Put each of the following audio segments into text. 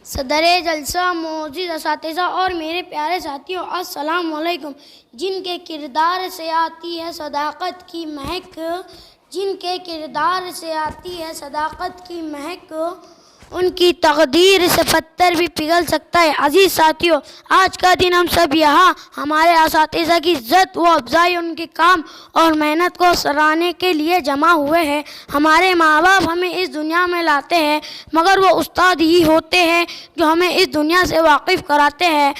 صدر جلسہ، معزز اساتذہ اور میرے پیارے ساتھیوں، السلام علیکم۔ جن کے کردار سے آتی ہے صداقت کی مہک، جن کے کردار سے آتی ہے صداقت کی مہک، ان کی تقدیر سے پتھر بھی پگھل سکتا ہے۔ عزیز ساتھیوں، آج کا دن ہم سب یہاں ہمارے اساتذہ کی عزت و افزائی، ان کے کام اور محنت کو سراہنے کے لیے جمع ہوئے ہیں۔ ہمارے ماں باپ ہمیں اس دنیا میں لاتے ہیں، مگر وہ استاد ہی ہوتے ہیں جو ہمیں اس دنیا سے واقف کراتے ہیں۔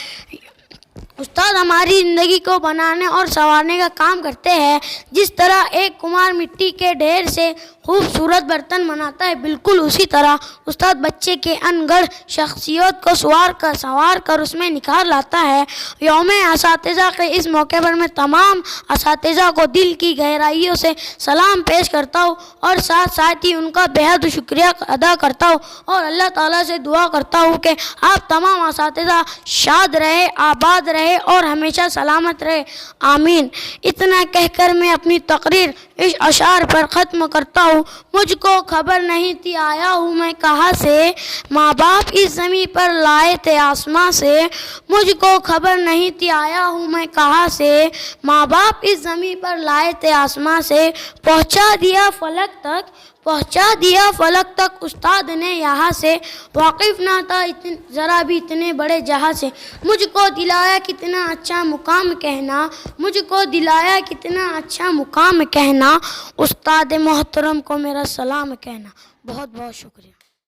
استاد ہماری زندگی کو بنانے اور سنوارنے کا کام کرتے ہیں۔ جس طرح ایک کمہار مٹی کے ڈھیر سے خوبصورت برتن بناتا ہے، بالکل اسی طرح استاد بچے کے ان گڑھ شخصیت کو سنوار کر اس میں نکھار لاتا ہے۔ یوم اساتذہ کے اس موقع پر میں تمام اساتذہ کو دل کی گہرائیوں سے سلام پیش کرتا ہوں اور ساتھ ہی ان کا بہت شکریہ ادا کرتا ہوں اور اللہ تعالیٰ سے دعا کرتا ہوں کہ آپ تمام اساتذہ شاد رہے، آباد رہے اور ہمیشہ سلامت رہے، آمین۔ اتنا کہہ کر میں اپنی تقریر اس اشعار پر ختم کرتا ہوں۔ مجھ کو خبر نہیں تھی آیا ہوں میں کہاں سے، ماں باپ اس زمین پر لائے تھے آسماں سے۔ مجھ کو خبر نہیں تھی آیا ہوں میں کہاں سے، ماں باپ اس زمین پر لائے تھے آسماں سے۔ پہنچا دیا فلک تک استاد نے یہاں سے، واقف نہ تھا ذرا بھی اتنے بڑے جہاں سے۔ مجھ کو دلایا کتنا اچھا مقام کہنا، مجھ کو دلایا کتنا اچھا مقام کہنا، استاد محترم کو میرا سلام کہنا۔ بہت بہت شکریہ۔